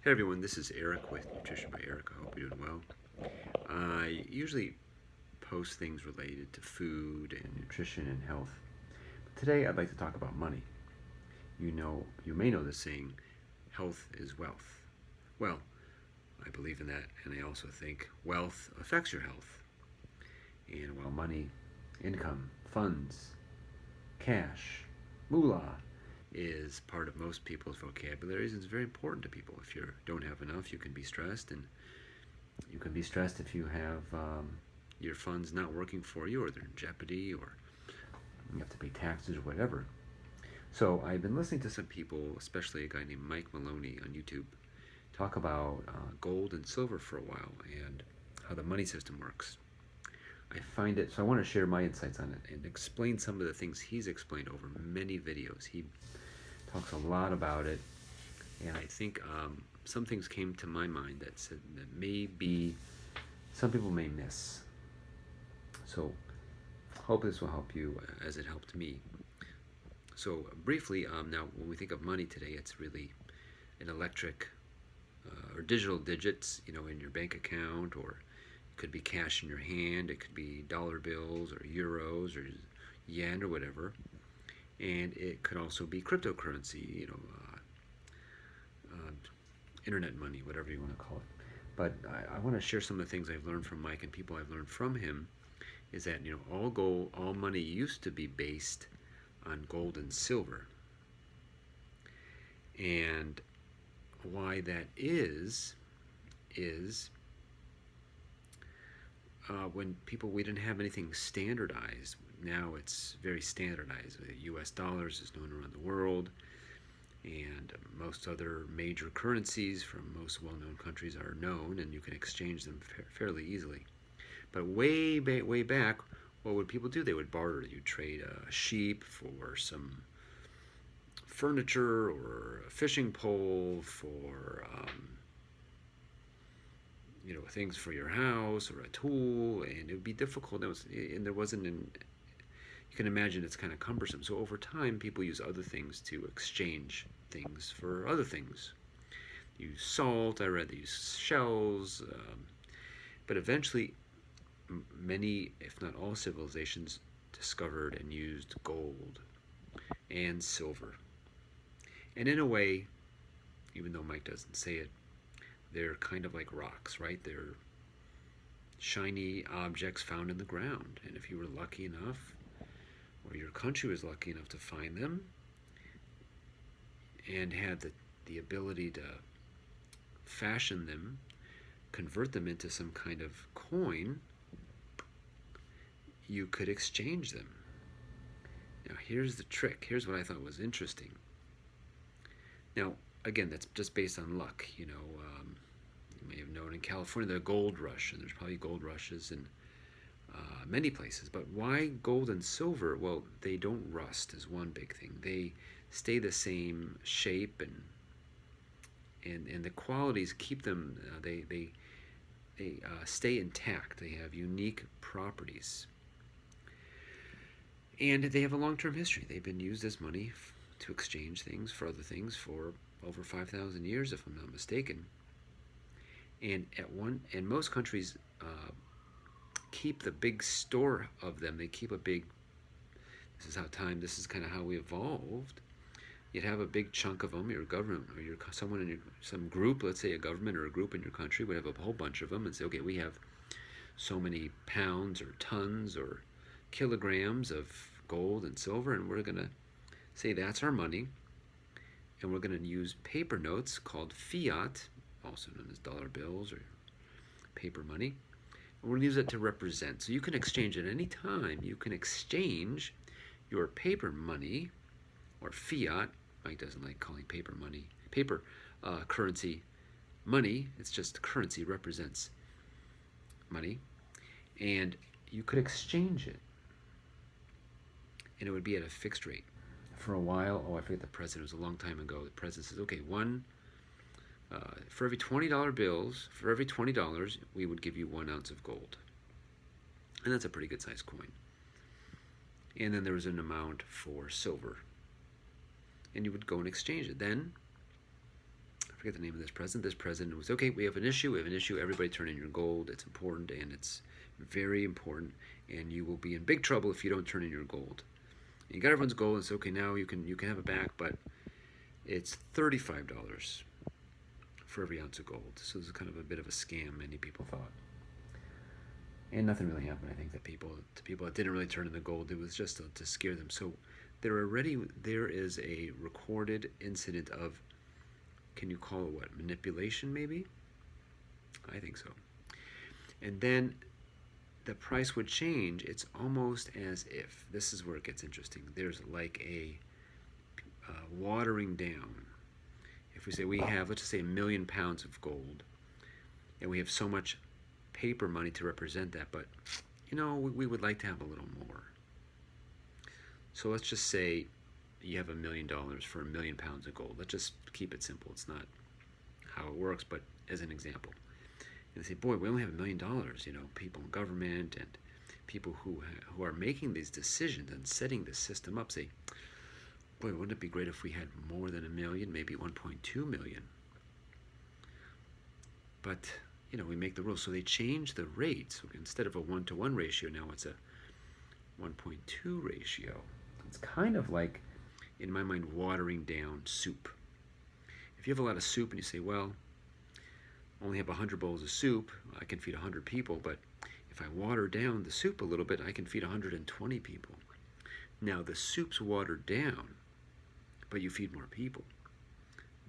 Hey everyone, this is Eric with Nutrition by Eric. I hope you're doing well. I usually post things related to food and nutrition and health. But today I'd like to talk about money. You may know the saying, health is wealth. Well, I believe in that, and I also think wealth affects your health. And while money, income, funds, cash, moolah is part of most people's vocabularies, it's very important to people. If you don't have enough, you can be stressed, and you can be stressed if you have your funds not working for you, or they're in jeopardy, or you have to pay taxes or whatever. So I've been listening to some people, especially a guy named Mike Maloney on YouTube, talk about gold and silver for a while and how the money system works. I find it, so I want to share my insights on it and explain some of the things he's explained over many videos. He talks a lot about it, and I think some things came to my mind that said that maybe some people may miss. So, hope this will help you as it helped me. So, briefly, now when we think of money today, it's really an electric or digital digits, in your bank account, or it could be cash in your hand, it could be dollar bills or euros or yen or whatever, and it could also be cryptocurrency, uh, internet money, whatever you want to call it. But I want to share some of the things I've learned from Mike and people I've learned from him. Is that all money used to be based on gold and silver, and why that is when we didn't have anything standardized. Now it's very standardized. The U.S. dollars is known around the world, and most other major currencies from most well-known countries are known, and you can exchange them fairly easily. But way back, what would people do? They would barter. You'd trade a sheep for some furniture, or a fishing pole for things for your house, or a tool, and it would be difficult. And there wasn't an. You can imagine it's kind of cumbersome. So over time, people use other things to exchange things for other things. They use salt. I read they use shells, but eventually, many, if not all, civilizations discovered and used gold and silver. And in a way, even though Mike doesn't say it, they're kind of like rocks, right? They're shiny objects found in the ground. And if you were lucky enough, or your country was lucky enough to find them and had the ability to fashion them, convert them into some kind of coin, you could exchange them. Now, here's the trick. Here's what I thought was interesting. Now, again, that's just based on luck. You may have known in California the gold rush, and there's probably gold rushes in many places. But why gold and silver? Well, they don't rust is one big thing. They stay the same shape, and the qualities keep them. They stay intact. They have unique properties, and they have a long-term history. They've been used as money to exchange things for other things for over 5,000 years, if I'm not mistaken. And most countries keep the big store of them. They keep a big. This is kind of how we evolved. You'd have a big chunk of them. Your government, or some group, let's say a government or a group in your country, would have a whole bunch of them and say, okay, we have so many pounds or tons or kilograms of gold and silver, and we're going to say that's our money, and we're going to use paper notes called fiat, also known as dollar bills or paper money. And we're going to use it to represent. So you can exchange at any time. You can exchange your paper money or fiat. Mike doesn't like calling paper currency money. It's just currency represents money, and you could exchange it, and it would be at a fixed rate. For a while, I forget the president, it was a long time ago, the president says, okay, for every $20 bills, for every $20, we would give you 1 ounce of gold. And that's a pretty good sized coin. And then there was an amount for silver. And you would go and exchange it. Then, forget the name of this president. This president was, okay, we have an issue. We have an issue. Everybody turn in your gold. It's important, and it's very important, and you will be in big trouble if you don't turn in your gold. And you got everyone's gold. It's okay now. You can have it back, but it's $35 for every ounce of gold. So this is kind of a bit of a scam, many people thought. And nothing really happened. I think that people that didn't really turn in the gold, it was just to scare them. So there is a recorded incident of, can you call it what, manipulation maybe? I think so. And then the price would change. It's almost as if, this is where it gets interesting, there's like a watering down. If we say we have, let's just say, 1,000,000 pounds of gold, and we have so much paper money to represent that, but we would like to have a little more. So let's just say you have $1 million for 1,000,000 pounds of gold. Let's just keep it simple. It's not how it works, but as an example. And they say, boy, we only have $1 million. People in government and people who are making these decisions and setting the system up say, boy, wouldn't it be great if we had more than 1 million, maybe 1.2 million? But we make the rules. So they change the rate. So instead of a 1-to-1 ratio, now it's a 1.2 ratio. It's kind of like, in my mind, watering down soup. If you have a lot of soup and you say, well, I only have 100 bowls of soup, I can feed 100 people, but if I water down the soup a little bit, I can feed 120 people. Now, the soup's watered down, but you feed more people.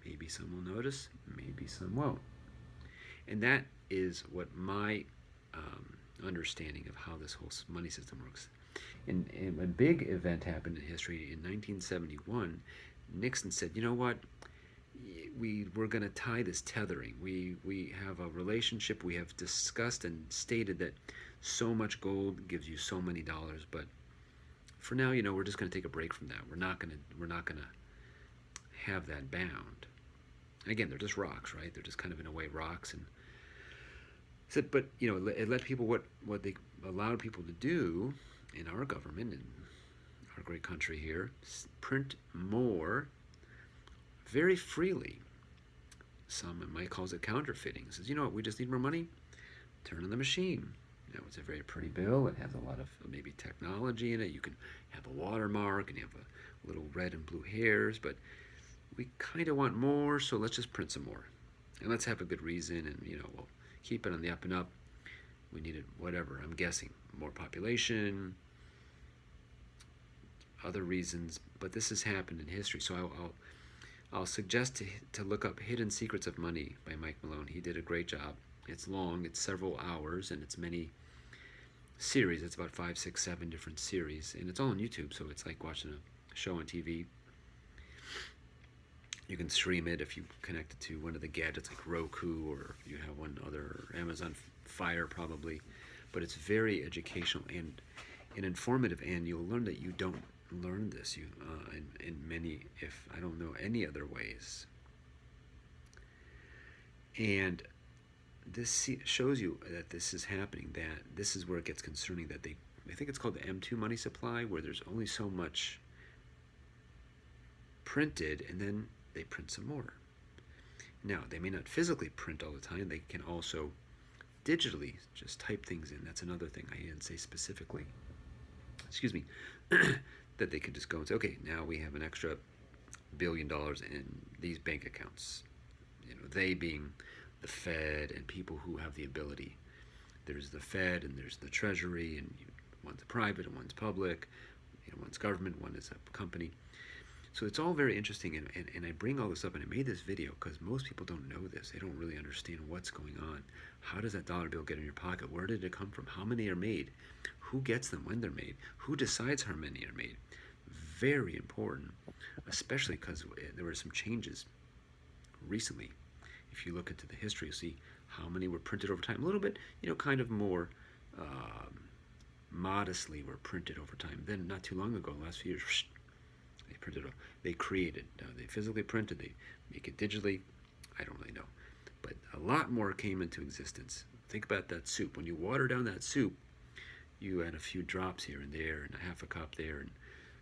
Maybe some will notice, maybe some won't. And that is what my understanding of how this whole money system works. And a big event happened in history in 1971. Nixon said, you know what? We're going to tie this tethering. We have a relationship. We have discussed and stated that so much gold gives you so many dollars. But for now, we're just going to take a break from that. We're not going to have that bound. Again, they're just rocks, right? They're just kind of, in a way, rocks. And said, but it let people, what they allowed people to do in our government, in our great country here, print more very freely. Some might call it counterfeiting. It says, you know what, we just need more money, turn on the machine. It's a very pretty bill. It has a lot of maybe technology in it. You can have a watermark and you have a little red and blue hairs, but we kind of want more, so let's just print some more. And let's have a good reason, and we'll keep it on the up and up. We needed whatever, I'm guessing, more population, other reasons, but this has happened in history. So I'll suggest to look up Hidden Secrets of Money by Mike Malone. He did a great job. It's long, it's several hours, and it's many series. It's about 5, 6, 7 different series, and it's all on YouTube, so it's like watching a show on TV. You can stream it if you connect it to one of the gadgets like Roku, or if you have one other, Amazon Fire probably. But it's very educational and informative, and you'll learn that you don't learn this in many, if I don't know, any other ways. And this shows you that this is happening, that this is where it gets concerning, that I think it's called the M2 money supply, where there's only so much printed, and then they print some more. Now, they may not physically print all the time. They can also digitally just type things in. That's another thing I didn't say specifically. Excuse me. That they could just go and say, okay, now we have an extra $1 billion in these bank accounts. They being the Fed and people who have the ability. There's the Fed and there's the Treasury, and one's private and one's public. One's government, one is a company. So it's all very interesting, and I bring all this up, and I made this video because most people don't know this. They don't really understand what's going on. How does that dollar bill get in your pocket? Where did it come from? How many are made? Who gets them when they're made? Who decides how many are made? Very important, especially because there were some changes recently. If you look into the history, you'll see how many were printed over time. A little bit, kind of more modestly were printed over time. Then not too long ago, last few years, they printed, they created, they physically printed, they make it digitally. I don't really know, but a lot more came into existence. Think about that soup. When you water down that soup, you add a few drops here and there, and a half a cup there, and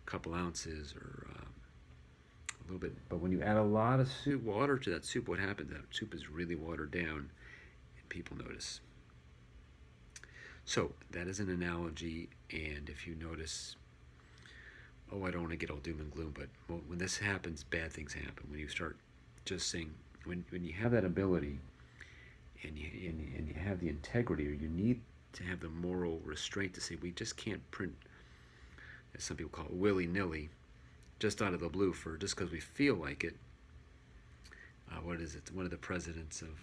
a couple ounces, or a little bit. But when you add a lot of soup water to that soup, what happens? That soup is really watered down, and people notice. So that is an analogy, and if you notice, oh, I don't want to get all doom and gloom, but when this happens, bad things happen. When you start just saying, when you have that ability, and you have the integrity, or you need to have the moral restraint to say, we just can't print, as some people call it, willy-nilly, just out of the blue for just because we feel like it. What is it? One of the presidents of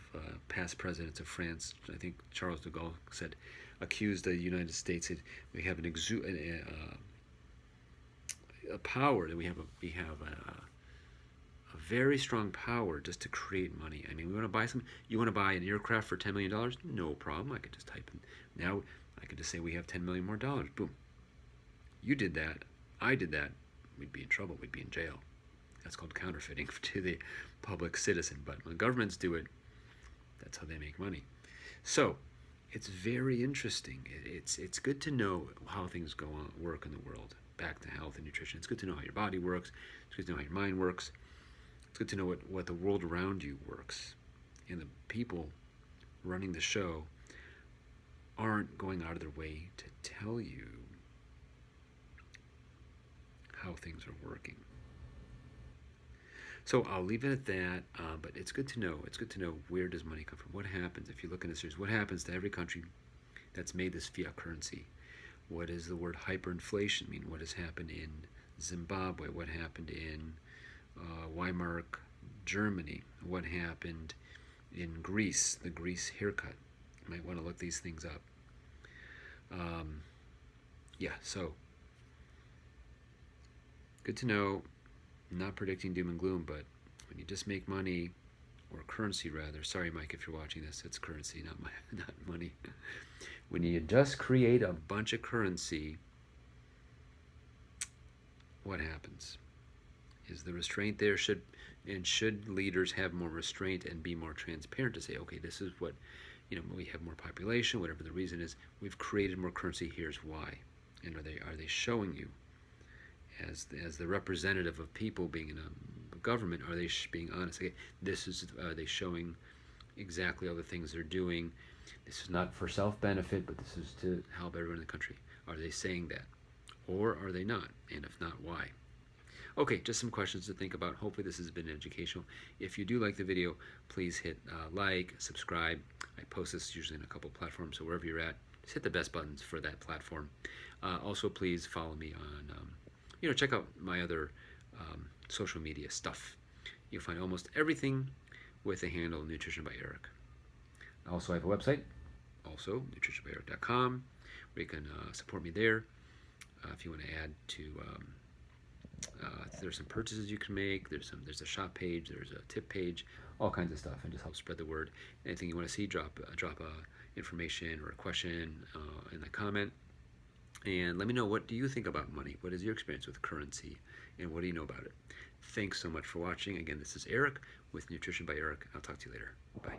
past presidents of France, I think Charles de Gaulle, said, accused the United States that we have a power, that we have a very strong power just to create money. I mean, we want to buy you want to buy an aircraft for $10 million? No problem. I could just type in. Now I could just say we have $10 million more. Boom. You did that. I did that. We'd be in trouble. We'd be in jail. That's called counterfeiting to the public citizen. But when governments do it, that's how they make money. So it's very interesting. It's good to know how things work in the world. Back to health and nutrition. It's good to know how your body works. It's good to know how your mind works. It's good to know what the world around you works. And the people running the show aren't going out of their way to tell you how things are working. So I'll leave it at that, but it's good to know. It's good to know, where does money come from? What happens if you look in the series? What happens to every country that's made this fiat currency? What does the word hyperinflation mean? What has happened in Zimbabwe? What happened in Weimar, Germany? What happened in Greece? The Greece haircut. You might want to look these things up. So good to know. I'm not predicting doom and gloom, but when you just make money, or currency rather. Sorry, Mike, if you're watching this, it's currency, not money. When you just create a bunch of currency, what happens? Is the restraint there? Should leaders have more restraint and be more transparent to say, okay, this is what, we have more population, whatever the reason is, we've created more currency, here's why. And are they showing you, as the representative of people being in a government, are they being honest? Okay, are they showing exactly all the things they're doing? This is not for self-benefit, but this is to help everyone in the country. Are they saying that? Or are they not? And if not, why? Okay, just some questions to think about. Hopefully this has been educational. If you do like the video, please hit like, subscribe. I post this usually in a couple platforms, so wherever you're at, just hit the best buttons for that platform. Also, please follow me on, check out my other social media stuff. You'll find almost everything with the handle Nutrition by Eric. Also, I have a website, also nutritionbyeric.com, where you can support me there. If you want to add to, there's some purchases you can make. There's a shop page. There's a tip page. All kinds of stuff, and just help spread the word. Anything you want to see, drop information or a question in the comment. And let me know, what do you think about money? What is your experience with currency? And what do you know about it? Thanks so much for watching. Again, this is Eric with Nutrition by Eric. I'll talk to you later. Bye.